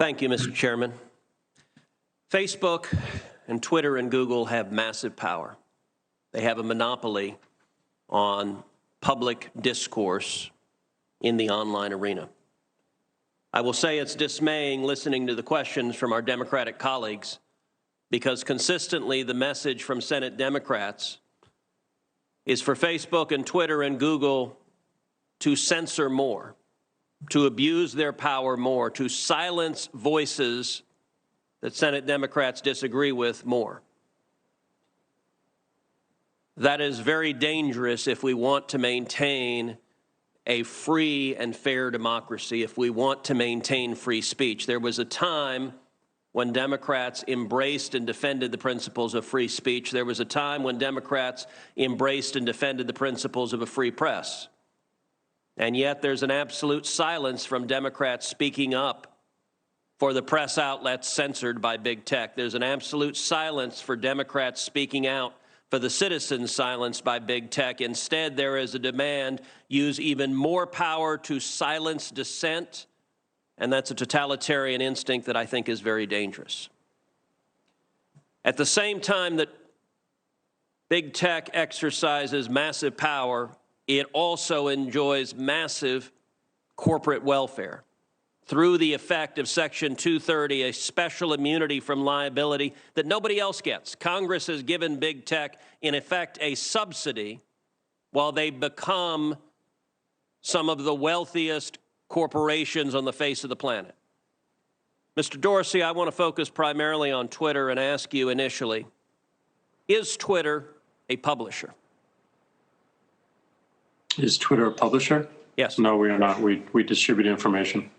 Thank you, Mr. Chairman. Facebook and Twitter and Google have massive power. They have a monopoly on public discourse in the online arena. I will say it's dismaying listening to the questions from our Democratic colleagues, because consistently the message from Senate Democrats is for Facebook and Twitter and Google to censor more, to abuse their power more, to silence voices that Senate Democrats disagree with more. That is very dangerous if we want to maintain a free and fair democracy, if we want to maintain free speech. There was a time when Democrats embraced and defended the principles of free speech. There was a time when Democrats embraced and defended the principles of a free press. And yet there's an absolute silence from Democrats speaking up for the press outlets censored by big tech. There's an absolute silence for Democrats speaking out for the citizens silenced by big tech. Instead, there is a demand, use even more power to silence dissent, and that's a totalitarian instinct that I think is very dangerous. At the same time that big tech exercises massive power, it also enjoys massive corporate welfare through the effect of Section 230, a special immunity from liability that nobody else gets. Congress has given big tech, in effect, a subsidy while they become some of the wealthiest corporations on the face of the planet. Mr. Dorsey, I want to focus primarily on Twitter and ask you initially, is Twitter a publisher? Is Twitter a publisher? Yes. No, we are not. We distribute information.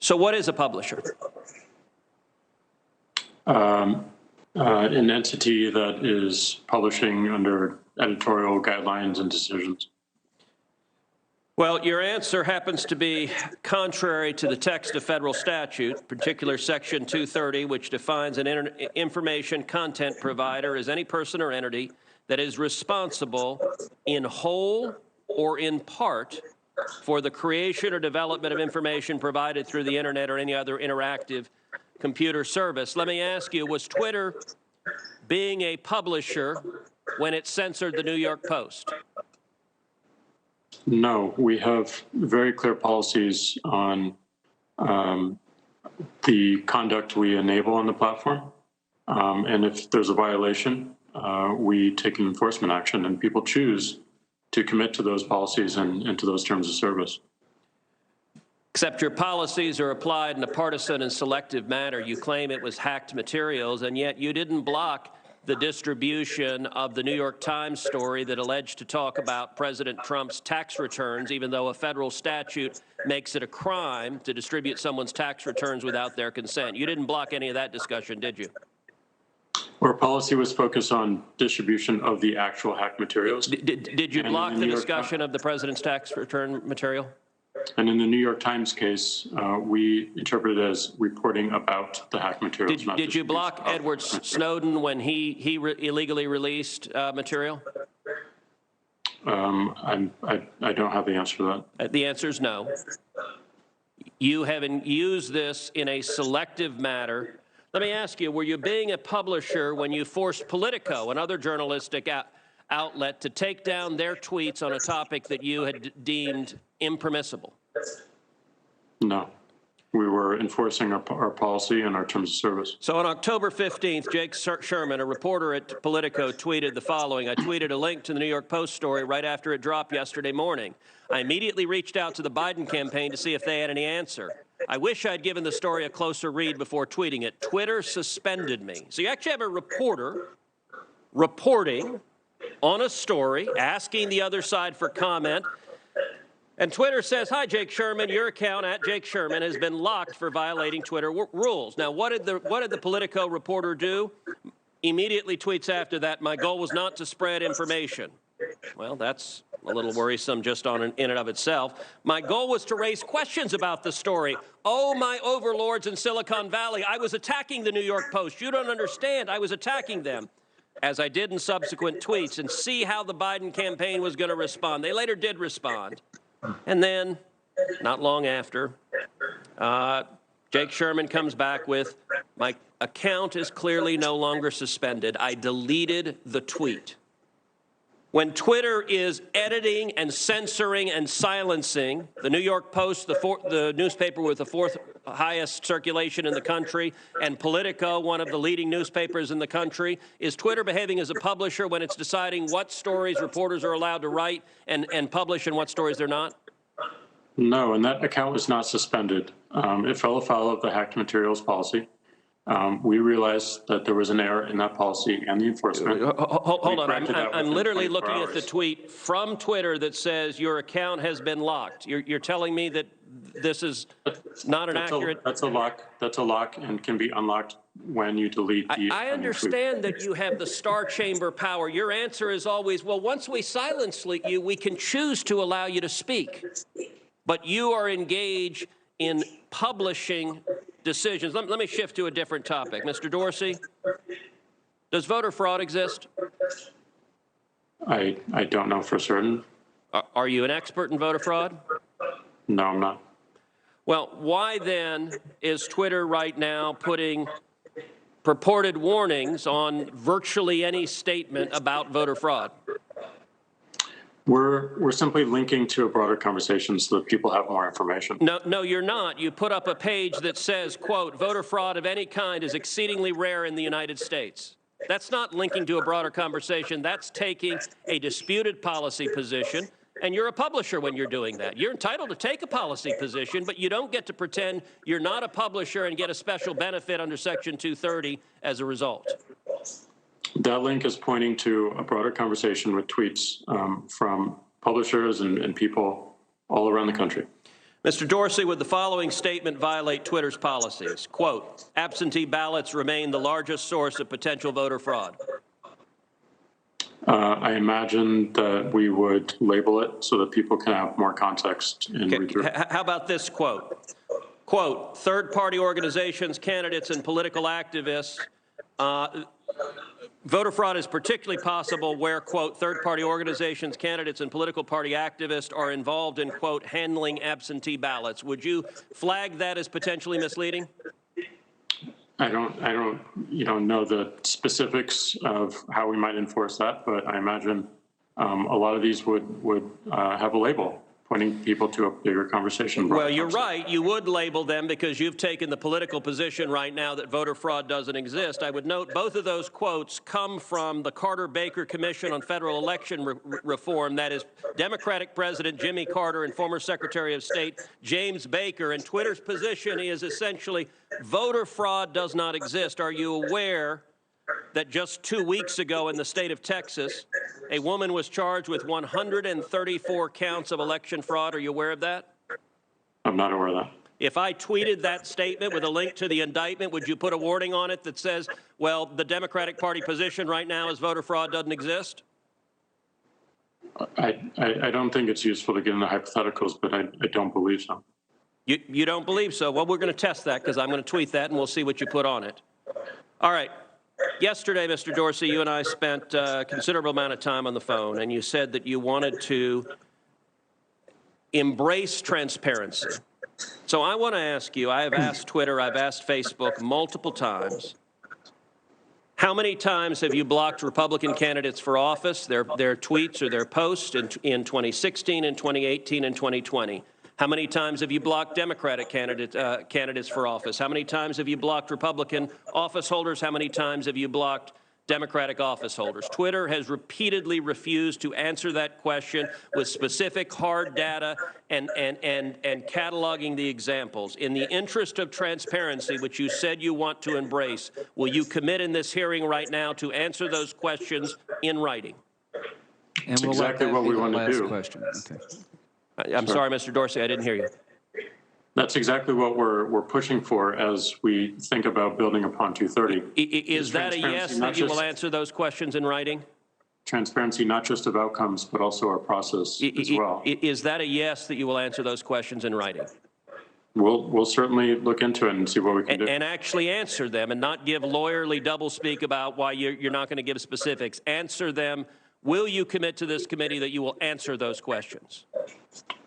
So what is a publisher? An entity that is publishing under editorial guidelines and decisions. Well, your answer happens to be contrary to the text of federal statute, particular Section 230, which defines an information content provider as any person or entity that is responsible in whole or in part for the creation or development of information provided through the internet or any other interactive computer service. Let me ask you, was Twitter being a publisher when it censored the New York Post? No, we have very clear policies on the conduct we enable on the platform. And if there's a violation, we take an enforcement action, and people choose to commit to those policies and to those terms of service. Except your policies are applied in a partisan and selective manner. You claim it was hacked materials, and yet you didn't block the distribution of the New York Times story that alleged to talk about President Trump's tax returns, even though a federal statute makes it a crime to distribute someone's tax returns without their consent. You didn't block any of that discussion, did you? Our policy was focused on distribution of the actual hacked materials. Did you block the discussion of the president's tax return material? And in the New York Times case, we interpret it as reporting about the hacked materials. Did you block Edward Snowden when he illegally released material? I don't have the answer to that. The answer is no. You haven't used this in a selective manner. Let me ask you, were you being a publisher when you forced Politico, another journalistic outlet, to take down their tweets on a topic that you had deemed impermissible? No. We were enforcing our policy and our terms of service. So on October 15th, Jake Sherman, a reporter at Politico, tweeted the following. I tweeted a link to the New York Post story right after it dropped yesterday morning. I immediately reached out to the Biden campaign to see if they had any answer. I wish I'd given the story a closer read before tweeting it. Twitter suspended me. So you actually have a reporter reporting on a story, asking the other side for comment. And Twitter says, hi, Jake Sherman, your account at Jake Sherman has been locked for violating Twitter rules. Now, what did the Politico reporter do? Immediately tweets after that, my goal was not to spread information. Well, that's a little worrisome just in and of itself. My goal was to raise questions about the story. Oh, my overlords in Silicon Valley, I was attacking the New York Post. You don't understand. I was attacking them, as I did in subsequent tweets, and see how the Biden campaign was going to respond. They later did respond. And then, not long after, Jake Sherman comes back with, my account is clearly no longer suspended. I deleted the tweet. When Twitter is editing and censoring and silencing, the New York Post, the newspaper with the fourth highest circulation in the country, and Politico, one of the leading newspapers in the country, is Twitter behaving as a publisher when it's deciding what stories reporters are allowed to write and publish and what stories they're not? No, and that account was not suspended. It fell afoul of the hacked materials policy. We realized that there was an error in that policy and the enforcement. Hold on, I'm literally looking at the tweet from Twitter that says your account has been locked. You're telling me that this is not an accurate... That's a lock and can be unlocked when you delete the... I understand that you have the star chamber power. Your answer is always, well, once we silence you, we can choose to allow you to speak. But you are engaged in publishing decisions. Let me shift to a different topic. Mr. Dorsey, does voter fraud exist? I don't know for certain. Are you an expert in voter fraud? No, I'm not. Well, why then is Twitter right now putting purported warnings on virtually any statement about voter fraud? We're simply linking to a broader conversation so that people have more information. No, you're not. You put up a page that says, quote, voter fraud of any kind is exceedingly rare in the United States. That's not linking to a broader conversation. That's taking a disputed policy position, and you're a publisher when you're doing that. You're entitled to take a policy position, but you don't get to pretend you're not a publisher and get a special benefit under Section 230 as a result. That link is pointing to a broader conversation with tweets from publishers and people all around the country. Mr. Dorsey, would the following statement violate Twitter's policies? Quote, absentee ballots remain the largest source of potential voter fraud. I imagine that we would label it so that people can have more context in read through. How about this quote? Quote, third-party organizations, candidates, and political activists voter fraud is particularly possible where, quote, third-party organizations, candidates, and political party activists are involved in, quote, handling absentee ballots. Would you flag that as potentially misleading? I don't know the specifics of how we might enforce that, but I imagine a lot of these would have a label pointing people to a bigger conversation. Well, you're right. You would label them because you've taken the political position right now that voter fraud doesn't exist. I would note both of those quotes come from the Carter-Baker Commission on Federal Election Reform. That is Democratic President Jimmy Carter and former Secretary of State James Baker. And Twitter's position is essentially voter fraud does not exist. Are you aware that just 2 weeks ago in the state of Texas, a woman was charged with 134 counts of election fraud? Are you aware of that? I'm not aware of that. If I tweeted that statement with a link to the indictment, would you put a warning on it that says, well, the Democratic Party position right now is voter fraud doesn't exist? I don't think it's useful to get into hypotheticals, but I don't believe so. You don't believe so? Well, we're going to test that because I'm going to tweet that and we'll see what you put on it. All right. Yesterday, Mr. Dorsey, you and I spent a considerable amount of time on the phone, and you said that you wanted to embrace transparency. So I want to ask you, I have asked Twitter, I've asked Facebook multiple times, how many times have you blocked Republican candidates for office, their tweets or their posts in 2016, and 2018, and 2020? How many times have you blocked Democratic candidates for office? How many times have you blocked Republican office holders? How many times have you blocked Democratic office holders? Twitter has repeatedly refused to answer that question with specific hard data and cataloging the examples. In the interest of transparency, which you said you want to embrace, will you commit in this hearing right now to answer those questions in writing? That's exactly what we want to do. Question. Okay. I'm sorry, Mr. Dorsey, I didn't hear you. That's exactly what we're pushing for as we think about building upon 230. Is that a yes that you will answer those questions in writing? Transparency, not just of outcomes, but also our process as well. Is that a yes that you will answer those questions in writing? We'll certainly look into it and see what we can do. And actually answer them and not give lawyerly doublespeak about why you're not going to give specifics. Answer them. Will you commit to this committee that you will answer those questions?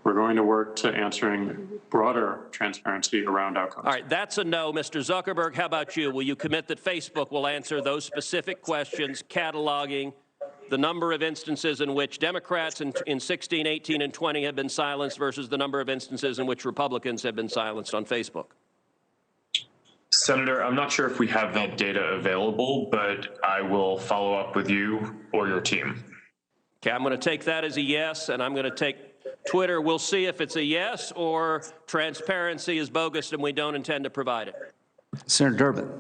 We're going to work to answering broader transparency around outcomes. All right, that's a no. Mr. Zuckerberg, how about you? Will you commit that Facebook will answer those specific questions, cataloging the number of instances in which Democrats in 16, 18, and 20 have been silenced versus the number of instances in which Republicans have been silenced on Facebook? Senator, I'm not sure if we have that data available, but I will follow up with you or your team. Okay, I'm going to take that as a yes, and I'm going to take Twitter. We'll see if it's a yes or transparency is bogus and we don't intend to provide it. Senator Durbin.